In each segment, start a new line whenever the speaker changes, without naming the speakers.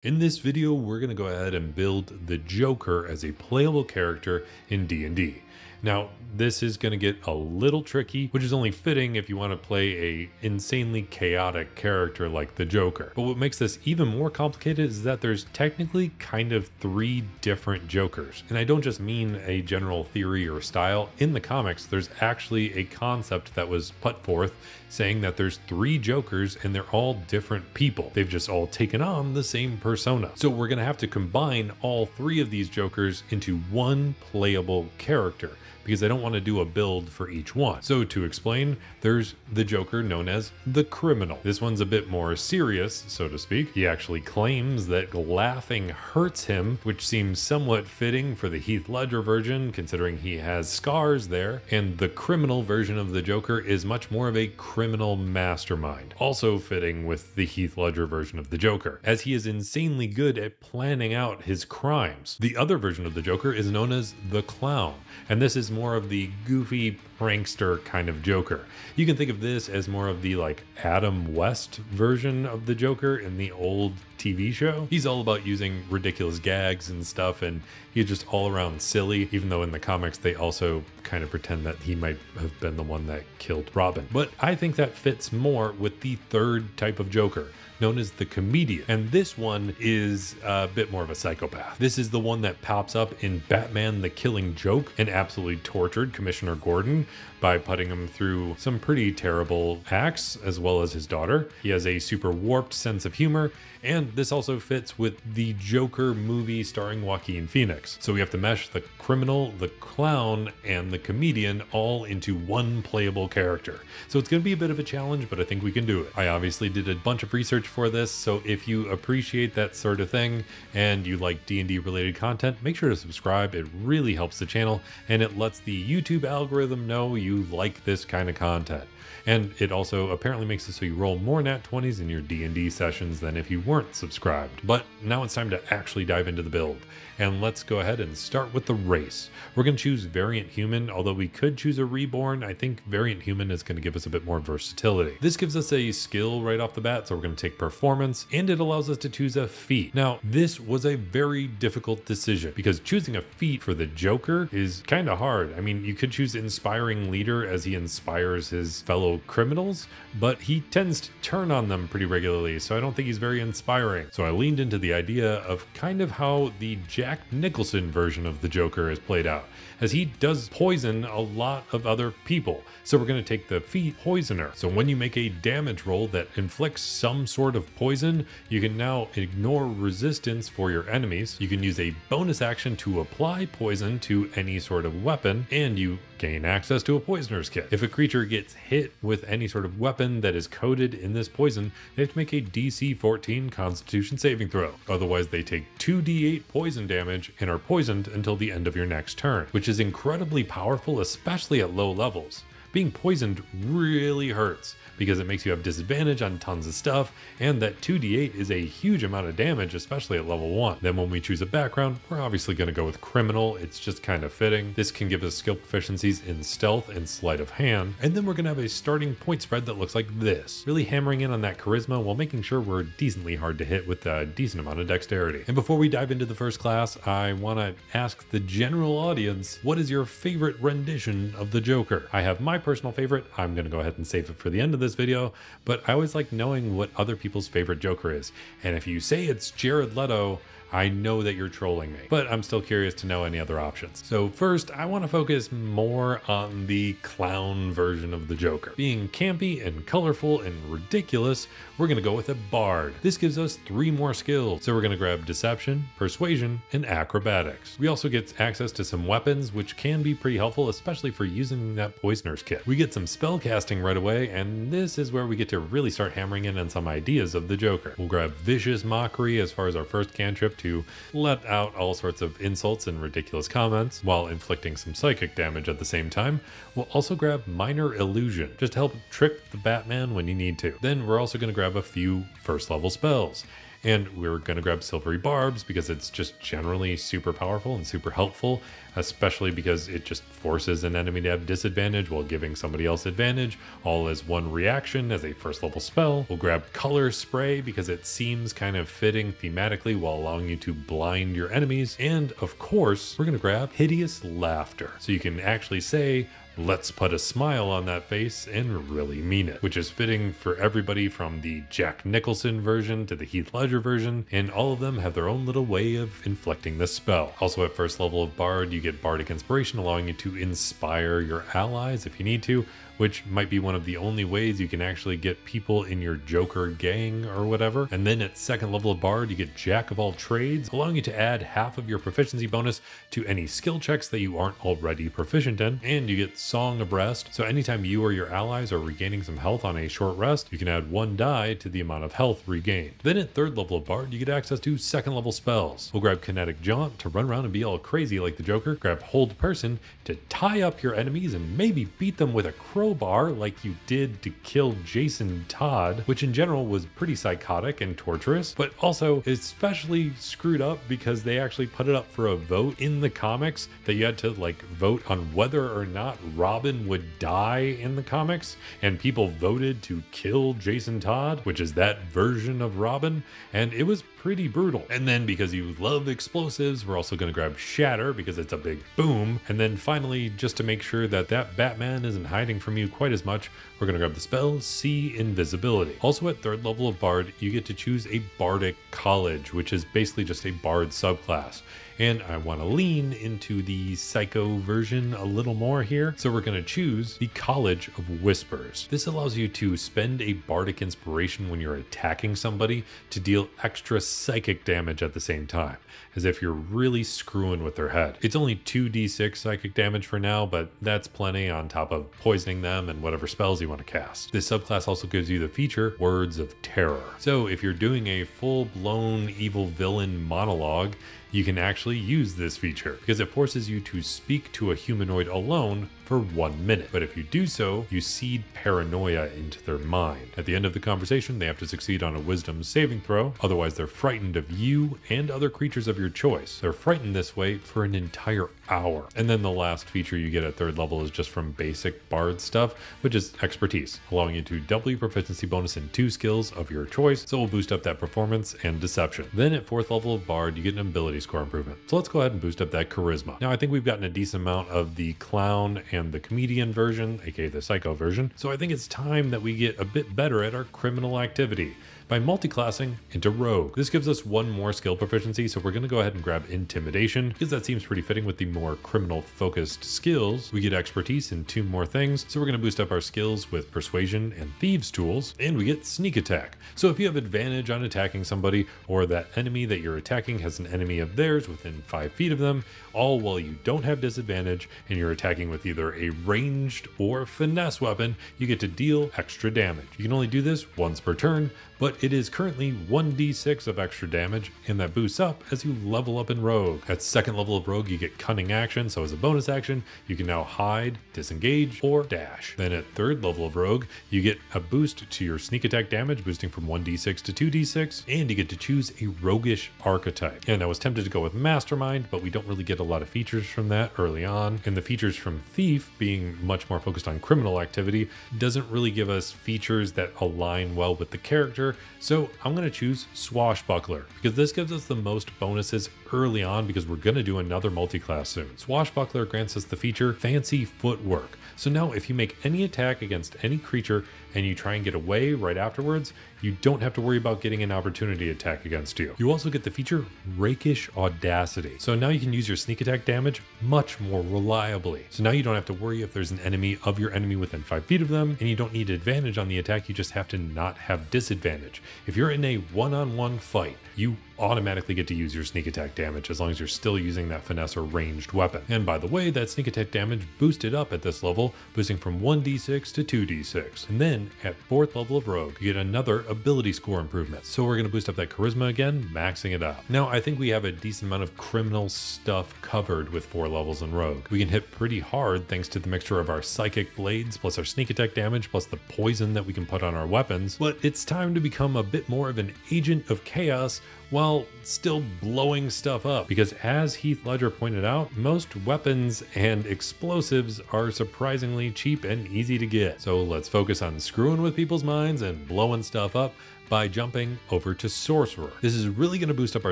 In this video, we're going to go ahead and build the Joker as a playable character in D&D. Now, this is going to get a little tricky, which is only fitting if you want to play a insanely chaotic character like the Joker. But what makes this even more complicated is that there's technically kind of three different Jokers. And I don't just mean a general theory or style. In the comics, there's actually a concept that was put forth saying that there's three Jokers and they're all different people. They've just all taken on the same persona. So we're going to have to combine all three of these Jokers into one playable character, because I don't want to do a build for each one. So to explain, there's the Joker known as the Criminal. This one's a bit more serious, so to speak. He actually claims that laughing hurts him, which seems somewhat fitting for the Heath Ledger version, considering he has scars there. And the Criminal version of the Joker is much more of a criminal mastermind, also fitting with the Heath Ledger version of the Joker, as he is insanely good at planning out his crimes. The other version of the Joker is known as the Clown, and this is more of the goofy prankster kind of Joker. You can think of this as more of the like Adam West version of the Joker in the old TV show. He's all about using ridiculous gags and stuff, and he's just all around silly, even though in the comics they also kind of pretend that he might have been the one that killed Robin. But I think that fits more with the third type of Joker, known as the Comedian. And this one is a bit more of a psychopath. This is the one that pops up in Batman the Killing Joke and absolutely tortured Commissioner Gordon by putting him through some pretty terrible acts, as well as his daughter. He has a super warped sense of humor, and this also fits with the Joker movie starring Joaquin Phoenix. So we have to mesh the Criminal, the Clown, and the Comedian all into one playable character. So it's going to be a bit of a challenge, but I think we can do it. I obviously did a bunch of research for this, so if you appreciate that sort of thing and you like D&D related content, make sure to subscribe. It really helps the channel, and it lets the YouTube algorithm know you like this kind of content. And it also apparently makes it so you roll more nat 20s in your D&D sessions than if you weren't subscribed. But now it's time to actually dive into the build. And let's go ahead and start with the race. We're going to choose Variant Human, although we could choose a Reborn. I think Variant Human is going to give us a bit more versatility. This gives us a skill right off the bat, so we're going to take Performance, and it allows us to choose a feat. Now, this was a very difficult decision, because choosing a feat for the Joker is kind of hard. I mean, you could choose Inspiring Leader as he inspires his fellow criminals, but he tends to turn on them pretty regularly, so I don't think he's very inspiring. So I leaned into the idea of kind of how the Jack Nicholson version of the Joker is played out, as he does poison a lot of other people. So we're going to take the feat Poisoner. So when you make a damage roll that inflicts some sort of poison, you can now ignore resistance for your enemies. You can use a bonus action to apply poison to any sort of weapon, and you gain access to a Poisoner's Kit. If a creature gets hit with any sort of weapon that is coated in this poison, they have to make a DC 14 Constitution saving throw. Otherwise, they take 2d8 poison damage and are poisoned until the end of your next turn, which is incredibly powerful, especially at low levels. Being poisoned really hurts, because it makes you have disadvantage on tons of stuff, and that 2d8 is a huge amount of damage, especially at level 1. Then when we choose a background, we're obviously going to go with Criminal. It's just kind of fitting. This can give us skill proficiencies in Stealth and Sleight of Hand, and then we're going to have a starting point spread that looks like this, really hammering in on that Charisma while making sure we're decently hard to hit with a decent amount of Dexterity. And before we dive into the first class, I want to ask the general audience, what is your favorite rendition of the Joker? I have my personal favorite. I'm going to go ahead and save it for the end of this video, but I always like knowing what other people's favorite Joker is. And if you say it's Jared Leto, I know that you're trolling me, but I'm still curious to know any other options. So first, I want to focus more on the clown version of the Joker. Being campy and colorful and ridiculous, we're going to go with a Bard. This gives us 3 more skills. So we're going to grab Deception, Persuasion, and Acrobatics. We also get access to some weapons, which can be pretty helpful, especially for using that Poisoner's Kit. We get some spell casting right away, and this is where we get to really start hammering in on some ideas of the Joker. We'll grab Vicious Mockery as far as our first cantrip, to let out all sorts of insults and ridiculous comments while inflicting some psychic damage at the same time. We'll also grab Minor Illusion, just to help trick the Batman when you need to. Then we're also going to grab a few first level spells. And we're going to grab Silvery Barbs because it's just generally super powerful and super helpful, especially because it just forces an enemy to have disadvantage while giving somebody else advantage, all as one reaction as a first level spell. We'll grab Color Spray because it seems kind of fitting thematically while allowing you to blind your enemies. And of course, we're going to grab Hideous Laughter, so you can actually say, let's put a smile on that face and really mean it, which is fitting for everybody from the Jack Nicholson version to the Heath Ledger version, and all of them have their own little way of inflicting the spell. Also at first level of Bard, you get Bardic Inspiration, allowing you to inspire your allies if you need to, which might be one of the only ways you can actually get people in your Joker gang or whatever. And then at second level of Bard, you get Jack of all trades, allowing you to add half of your proficiency bonus to any skill checks that you aren't already proficient in. And you get Song of Rest, so anytime you or your allies are regaining some health on a short rest, you can add 1 die to the amount of health regained. Then at third level of Bard, you get access to second level spells. We'll grab Kinetic Jaunt to run around and be all crazy like the Joker, grab Hold Person to tie up your enemies and maybe beat them with a crowbar like you did to kill Jason Todd, which in general was pretty psychotic and torturous, but also especially screwed up because they actually put it up for a vote in the comics that you had to like vote on whether or not Robin would die in the comics, and people voted to kill Jason Todd, which is that version of Robin, and it was pretty brutal. And then because you love explosives, we're also going to grab Shatter because it's a big boom. And then finally, just to make sure that Batman isn't hiding from you quite as much, we're going to grab the spell See Invisibility. Also at third level of Bard, you get to choose a Bardic College, which is basically just a Bard subclass. And I want to lean into the Psycho version a little more here. So we're going to choose the College of Whispers. This allows you to spend a Bardic Inspiration when you're attacking somebody to deal extra psychic damage at the same time, as if you're really screwing with their head. It's only 2d6 psychic damage for now, but that's plenty on top of poisoning them and whatever spells you want to cast. This subclass also gives you the feature Words of Terror. So if you're doing a full-blown evil villain monologue, you can actually use this feature because it forces you to speak to a humanoid alone for 1 minute. But if you do so, you seed paranoia into their mind. At the end of the conversation, they have to succeed on a wisdom saving throw. Otherwise, they're frightened of you and other creatures of your choice. They're frightened this way for an entire hour. And then the last feature you get at third level is just from basic Bard stuff, which is Expertise, allowing you to double your proficiency bonus in 2 skills of your choice. So we'll boost up that Performance and Deception. Then at fourth level of Bard, you get an ability score improvement. So let's go ahead and boost up that Charisma. Now I think we've gotten a decent amount of the Clown and the Comedian version, aka the Psycho version. So I think it's time that we get a bit better at our criminal activity by multiclassing into Rogue. This gives us 1 more skill proficiency, so we're going to go ahead and grab Intimidation because that seems pretty fitting with the more criminal focused skills. We get Expertise in 2 more things, so we're going to boost up our skills with Persuasion and Thieves tools, and we get Sneak Attack. So if you have advantage on attacking somebody, or that enemy that you're attacking has an enemy of theirs within 5 feet of them, all while you don't have disadvantage and you're attacking with either a ranged or finesse weapon, you get to deal extra damage. You can only do this once per turn, but it is currently 1d6 of extra damage, and that boosts up as you level up in Rogue. At second level of Rogue, you get Cunning Action, so as a bonus action, you can now hide, disengage, or dash. Then at third level of Rogue, you get a boost to your sneak attack damage, boosting from 1d6 to 2d6, and you get to choose a roguish archetype. And I was tempted to go with Mastermind, but we don't really get a lot of features from that early on, and the features from Thief, being much more focused on criminal activity, doesn't really give us features that align well with the character. So I'm going to choose Swashbuckler because this gives us the most bonuses early on because we're going to do another multi-class soon. Swashbuckler grants us the feature Fancy Footwork. So now if you make any attack against any creature and you try and get away right afterwards, you don't have to worry about getting an opportunity attack against you. You also get the feature Rakish Audacity. So now you can use your sneak attack damage much more reliably. So now you don't have to worry if there's an enemy of your enemy within 5 feet of them, and you don't need advantage on the attack, you just have to not have disadvantage. If you're in a one-on-one fight, you automatically get to use your sneak attack damage as long as you're still using that finesse or ranged weapon. And by the way, that sneak attack damage boosted up at this level, boosting from 1d6 to 2d6. And then at 4th level of Rogue, you get another ability score improvement. So we're going to boost up that charisma again, maxing it out. Now I think we have a decent amount of criminal stuff covered with 4 levels in Rogue. We can hit pretty hard thanks to the mixture of our psychic blades plus our sneak attack damage plus the poison that we can put on our weapons. But it's time to become a bit more of an agent of chaos while still blowing stuff up, because as Heath Ledger pointed out, most weapons and explosives are surprisingly cheap and easy to get. So let's focus on screwing with people's minds and blowing stuff up by jumping over to Sorcerer. This is really going to boost up our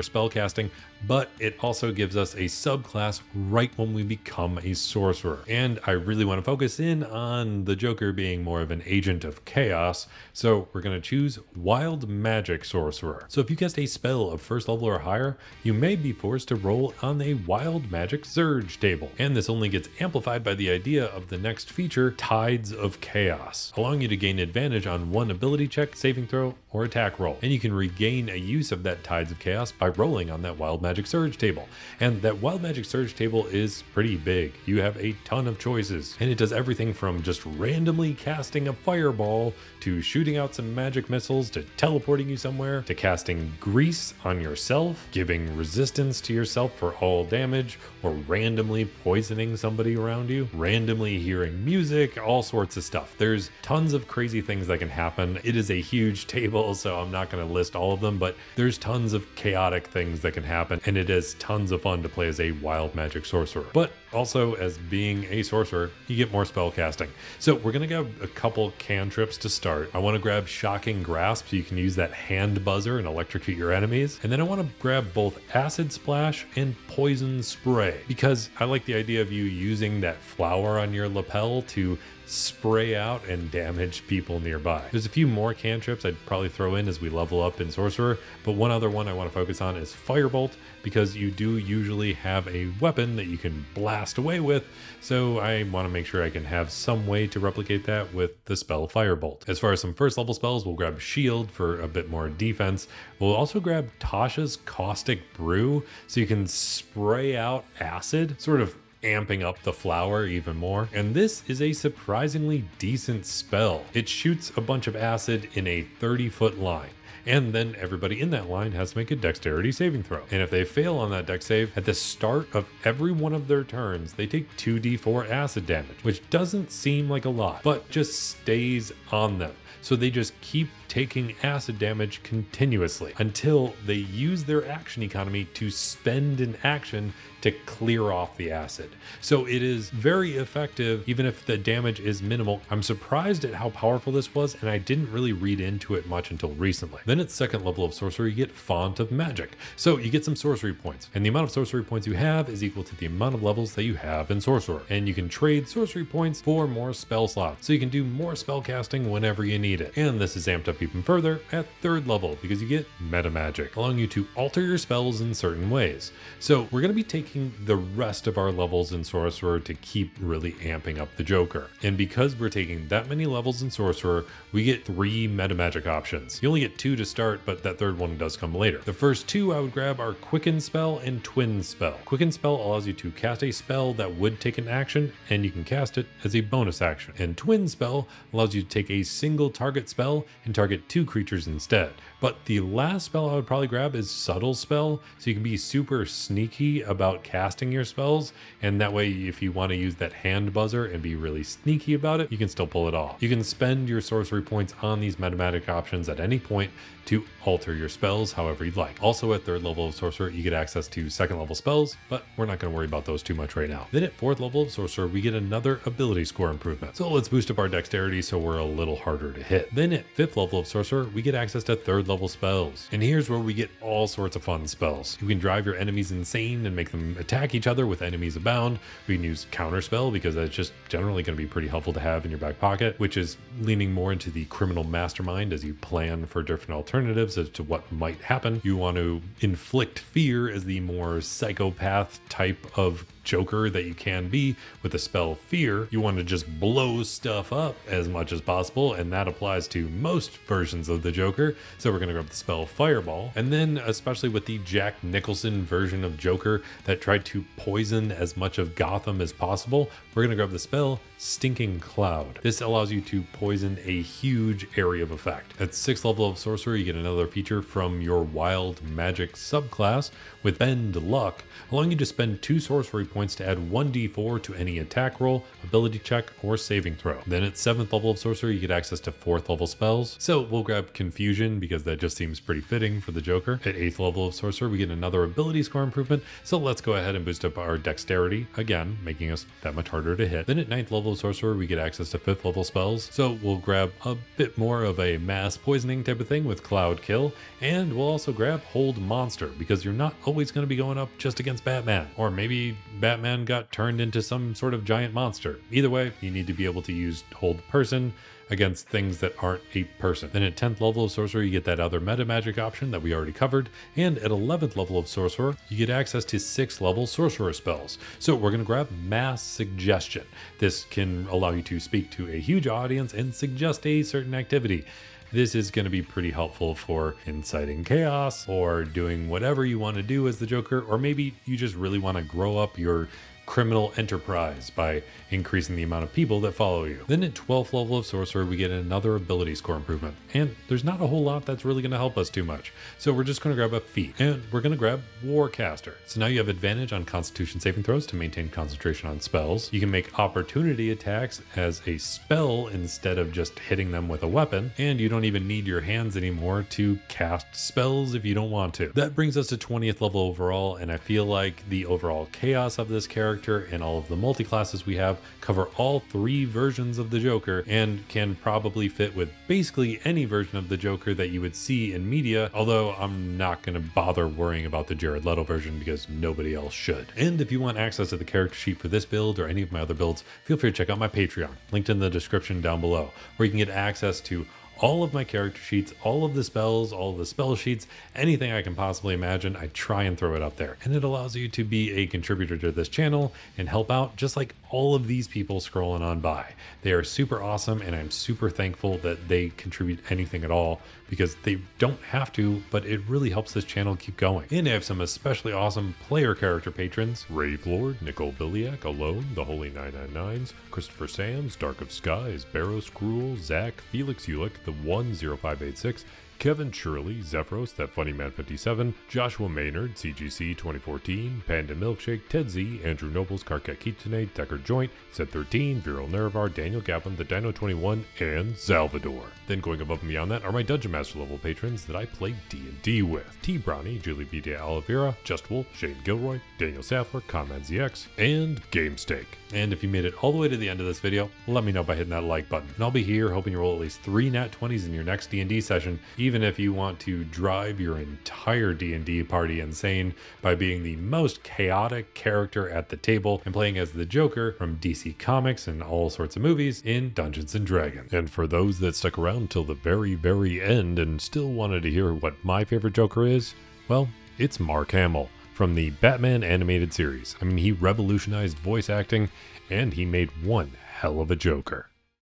spellcasting, but it also gives us a subclass right when we become a Sorcerer. And I really want to focus in on the Joker being more of an agent of chaos, so we're going to choose Wild Magic Sorcerer. So if you cast a spell of 1st level or higher, you may be forced to roll on a Wild Magic Surge table. And this only gets amplified by the idea of the next feature, Tides of Chaos, allowing you to gain advantage on one ability check, saving throw, or attack roll. And you can regain a use of that Tides of Chaos by rolling on that Wild Magic Surge table. And that Wild Magic Surge table is pretty big. You have a ton of choices, and it does everything from just randomly casting a fireball to shooting out some magic missiles to teleporting you somewhere to casting grease on yourself, giving resistance to yourself for all damage, or randomly poisoning somebody around you, randomly hearing music, all sorts of stuff. There's tons of crazy things that can happen. It is a huge table, so I'm not going to list all of them, but there's tons of chaotic things that can happen, and it is tons of fun to play as a Wild Magic Sorcerer. But also, as being a sorcerer, you get more spell casting. So we're going to grab a couple cantrips to start. I want to grab Shocking Grasp so you can use that hand buzzer and electrocute your enemies. And then I want to grab both Acid Splash and Poison Spray, because I like the idea of you using that flower on your lapel to spray out and damage people nearby. There's a few more cantrips I'd probably throw in as we level up in Sorcerer, but one other one I want to focus on is Firebolt, because you do usually have a weapon that you can blast away with, so I want to make sure I can have some way to replicate that with the spell Firebolt. As far as some 1st level spells, we'll grab Shield for a bit more defense. We'll also grab Tasha's Caustic Brew, so you can spray out acid, sort of amping up the flower even more. And this is a surprisingly decent spell. It shoots a bunch of acid in a 30-foot line, and then everybody in that line has to make a dexterity saving throw. And if they fail on that dex save, at the start of every one of their turns, they take 2d4 acid damage, which doesn't seem like a lot, but just stays on them. So they just keep taking acid damage continuously until they use their action economy to spend an action to clear off the acid. So it is very effective even if the damage is minimal. I'm surprised at how powerful this was, and I didn't really read into it much until recently. Then at 2nd level of Sorcery, you get Font of Magic. So you get some sorcery points, and the amount of sorcery points you have is equal to the amount of levels that you have in Sorcerer. And you can trade sorcery points for more spell slots, so you can do more spell casting whenever you need it. And this is amped up even further at 3rd level because you get Meta Magic, allowing you to alter your spells in certain ways. So we're going to be taking the rest of our levels in Sorcerer to keep really amping up the Joker. And because we're taking that many levels in Sorcerer, we get 3 Meta Magic options. You only get 2 to start, but that 3rd one does come later. The first 2 I would grab are Quicken Spell and Twin Spell. Quicken Spell allows you to cast a spell that would take an action, and you can cast it as a bonus action. And Twin Spell allows you to take a single target spell and target 2 creatures instead. But the last spell I would probably grab is Subtle Spell, so you can be super sneaky about casting your spells, and that way if you want to use that hand buzzer and be really sneaky about it, you can still pull it off. You can spend your sorcery points on these metamatic options at any point to alter your spells however you'd like. Also at 3rd level of Sorcerer, you get access to 2nd level spells, but we're not going to worry about those too much right now. Then at 4th level of Sorcerer, we get another ability score improvement. So let's boost up our dexterity so we're a little harder to hit. Then at 5th level of Sorcerer, we get access to 3rd level spells. And here's where we get all sorts of fun spells. You can drive your enemies insane and make them attack each other with enemies abound. We can use Counter Spell because that's just generally going to be pretty helpful to have in your back pocket, which is leaning more into the criminal mastermind as you plan for different alternatives as to what might happen. You want to inflict fear as the more psychopath type of Joker that you can be with the spell Fear. You want to just blow stuff up as much as possible, and that applies to most versions of the Joker. So we're going to grab the spell Fireball. And then especially with the Jack Nicholson version of Joker that tried to poison as much of Gotham as possible, we're going to grab the spell Stinking Cloud. This allows you to poison a huge area of effect. At 6th level of Sorcerer, you get another feature from your Wild Magic subclass with Bend Luck, allowing you to spend 2 sorcery points to add 1d4 to any attack roll, ability check, or saving throw. Then at 7th level of Sorcerer, you get access to 4th level spells. So we'll grab Confusion because that just seems pretty fitting for the Joker. At 8th level of Sorcerer, we get another ability score improvement. So let's go ahead and boost up our Dexterity, again, making us that much harder to hit. Then at 9th level of Sorcerer, we get access to 5th level spells. So we'll grab a bit more of a mass poisoning type of thing with Cloud Kill. And we'll also grab Hold Monster because you're not always going to be going up just against Batman. Or maybe Batman got turned into some sort of giant monster. Either way, you need to be able to use Hold Person against things that aren't a person. Then at 10th level of Sorcerer, you get that other meta magic option that we already covered. And at 11th level of Sorcerer, you get access to 6th level Sorcerer spells. So we're going to grab Mass Suggestion. This can allow you to speak to a huge audience and suggest a certain activity. This is going to be pretty helpful for inciting chaos or doing whatever you want to do as the Joker, or maybe you just really want to grow up your criminal enterprise by increasing the amount of people that follow you. Then at 12th level of Sorcerer, we get another ability score improvement. And there's not a whole lot that's really going to help us too much. So we're just going to grab a feat, and we're going to grab Warcaster. So now you have advantage on Constitution saving throws to maintain concentration on spells. You can make opportunity attacks as a spell instead of just hitting them with a weapon. And you don't even need your hands anymore to cast spells if you don't want to. That brings us to 20th level overall, and I feel like the overall chaos of this character and all of the multi-classes we have cover all 3 versions of the Joker and can probably fit with basically any version of the Joker that you would see in media, although I'm not going to bother worrying about the Jared Leto version because nobody else should. And if you want access to the character sheet for this build or any of my other builds, feel free to check out my Patreon, linked in the description down below, where you can get access to all of my character sheets, all of the spells, all of the spell sheets, anything I can possibly imagine, I try and throw it up there. And it allows you to be a contributor to this channel and help out just like all of these people scrolling on by. They are super awesome, and I'm super thankful that they contribute anything at all because they don't have to, but it really helps this channel keep going. And I have some especially awesome player character patrons: Rave Lord, Nicole Biliak, Alone, The Holy 999s, Christopher Sams, Dark of Skies, Barrows Cruel, Zach, Felix Ulick, The 10586, Kevin Shirley, Zephyros, That Funny Man 57, Joshua Maynard, CGC 2014, Panda Milkshake, Ted Z, Andrew Nobles, Karkat Kitsune, Decker Joint, Set 13, Viral Nerevar, Daniel Gaplin, The Dino 21, and Salvador. Then going above and beyond that are my Dungeon Master level patrons that I play D&D with: T. Brownie, Julie Vita Oliveira, Just Wolf, Shane Gilroy, Daniel Saffler, Comrade ZX, and GameSteak. And if you made it all the way to the end of this video, let me know by hitting that like button. And I'll be here hoping you roll at least 3 nat 20s in your next D&D session, even if you want to drive your entire D&D party insane by being the most chaotic character at the table and playing as the Joker from DC Comics and all sorts of movies in Dungeons & Dragons. And for those that stuck around till the very end and still wanted to hear what my favorite Joker is, well, it's Mark Hamill from the Batman animated series. I mean, he revolutionized voice acting, and he made one hell of a Joker.